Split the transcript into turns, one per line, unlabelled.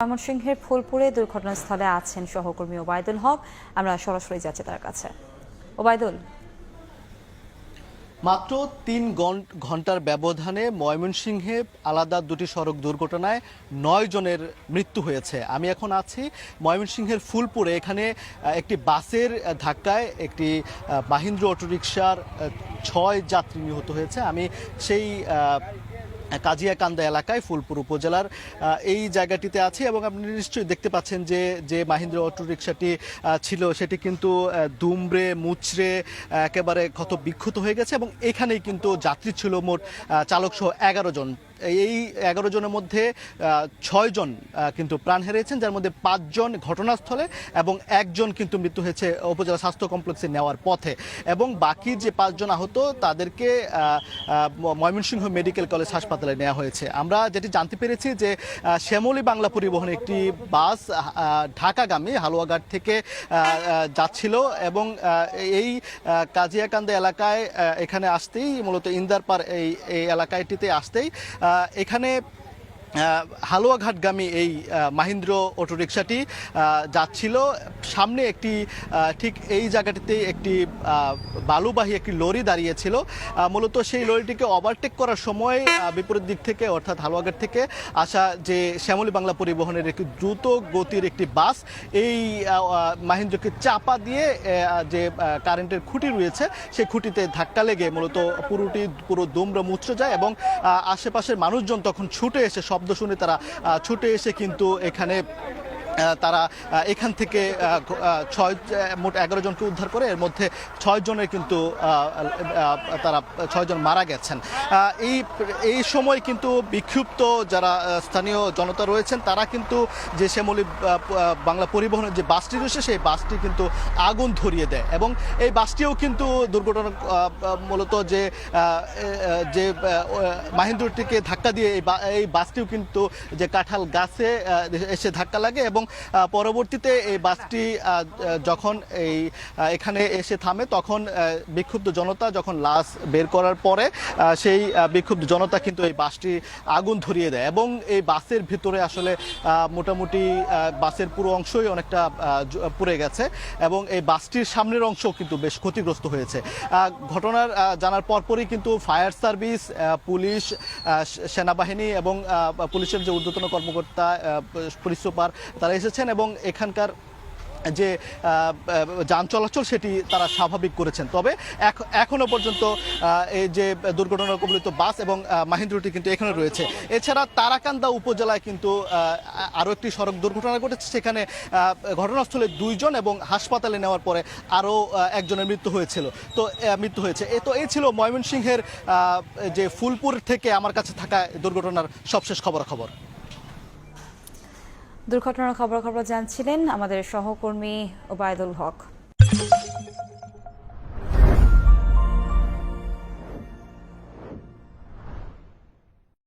ময়মনসিংহের ফুলপুরে দুর্ঘটনাস্থলে আছেন সহকর্মী ওবায়দুল হক। আমরা সরাসরি যাচ্ছি তার কাছে। ওবায়দুল,
মাত্র ৩ ঘন্টার ব্যবধানে ময়মনসিংহে আলাদা দুটি সড়ক দুর্ঘটনায় ৯ জনের মৃত্যু হয়েছে। আমি এখন আছি ময়মনসিংহের ফুলপুরে। এখানে একটি বাসের ধাক্কায় একটি মাহিন্দ্রা অটোরিকশার ৬ যাত্রী নিহত হয়েছে। আমি সেই কাজিয়াকান্দা এলাকায় ফুলপুর উপজেলার এই জায়গাটিতে আছি এবং আপনি নিশ্চয়ই দেখতে পাচ্ছেন যে মাহিন্দ্রা অটোরিকশাটি ছিল সেটি কিন্তু দুমড়ে মুচড়ে একেবারে ক্ষত বিক্ষত হয়ে গেছে এবং এখানেই কিন্তু যাত্রী ছিল মোট চালকসহ ১১ জন। এই ১১ জনের মধ্যে ৬ জন কিন্তু প্রাণ হারিয়েছেন, যার মধ্যে ৫ জন ঘটনাস্থলে এবং ১ জন কিন্তু মৃত্যু হয়েছে উপজেলা স্বাস্থ্য কমপ্লেক্সে নেওয়ার পথে। এবং বাকি যে ৫ জন আহত তাদেরকে ময়মনসিংহ মেডিকেল কলেজ হাসপাতালে নেওয়া হয়েছে। আমরা যেটি জানতে পেরেছি যে শ্যামলী বাংলা পরিবহনে একটি বাস ঢাকাগামী হালুয়াঘাট থেকে যাচ্ছিল এবং এই কাজিয়াকান্দা এলাকায় এখানে আসতেই মূলত ইন্দারপাড় এই এলাকাটিতে আসতেই এখানে হালুয়াঘাটগামী এই মাহিন্দ্রা অটোরিকশাটি যাচ্ছিল। সামনে একটি ঠিক এই জায়গাটিতে একটি বালুবাহী একটি লরি দাঁড়িয়েছিল। মূলত সেই লরিটিকে ওভারটেক করার সময় বিপরীত দিক থেকে অর্থাৎ হালুয়াঘাট থেকে আসা যে শ্যামলী বাংলা পরিবহনের একটি দ্রুত গতির একটি বাস এই মাহিন্দ্রাকে চাপা দিয়ে যে কারেন্টের খুঁটি রয়েছে সেই খুঁটিতে ধাক্কা লেগে মূলত পুরো দুমড়ে মুচড়ে যায় এবং আশেপাশের মানুষজন তখন ছুটে এসে শব্দ শুনে তারা ছুটে এসে কিন্তু তারা এখান থেকে মোট ১১ জনকে উদ্ধার করে। এর মধ্যে ৬ জনের কিন্তু তারা ৬ জন মারা গেছেন। এই সময় কিন্তু বিক্ষুব্ধ যারা স্থানীয় জনতা রয়েছেন তারা কিন্তু যে শ্যামলী বাংলা পরিবহনের যে বাসটি রয়েছে সেই বাসটি কিন্তু আগুন ধরিয়ে দেয় এবং এই বাসটিও কিন্তু দুর্ঘটনা মূলত যে মাহিন্দ্রাটিকে ধাক্কা দিয়ে এই বাসটিও কিন্তু যে কাঁঠাল গাছে এসে ধাক্কা লাগে এবং পরবর্তীতে এই বাসটি যখন এখানে এসে থামে তখন বিক্ষুব্ধ জনতা যখন লাশ বের করার পরে সেই বিক্ষুব্ধ জনতা কিন্তু এই বাসটি আগুন ধরিয়ে দেয় এবং এই বাসের ভিতরে আসলে মোটামুটি বাসের পুরো অংশই অনেকটা পুড়ে গেছে এবং এই বাসটির সামনের অংশ কিন্তু বেশ ক্ষতিগ্রস্ত হয়েছে। ঘটনার জানার পরপরই কিন্তু ফায়ার সার্ভিস, পুলিশ, সেনাবাহিনী এবং পুলিশের যে ঊর্ধ্বতন কর্মকর্তা, পুলিশ সুপার তারা এসেছেন এবং এখানকার যে যান চলাচল সেটি তারা স্বাভাবিক করেছেন। তবে এখনো পর্যন্ত এই যে দুর্ঘটনা কবলিত বাস এবং মাহিন্দ্রাটি কিন্তু এখানে রয়েছে। এছাড়া তারাকান্দা উপজেলায় কিন্তু আরও একটি সড়ক দুর্ঘটনা ঘটেছে, সেখানে ঘটনাস্থলে ২ জন এবং হাসপাতালে নেওয়ার পরে আরও ১ জনের মৃত্যু হয়েছে। এই ছিল ময়মনসিংহের যে ফুলপুর থেকে আমার কাছে থাকা দুর্ঘটনার সবশেষ খবরাখবর।
দুর্ঘটনার খবর জানছিলেন আমাদের সহকর্মী ওবায়দুল হক।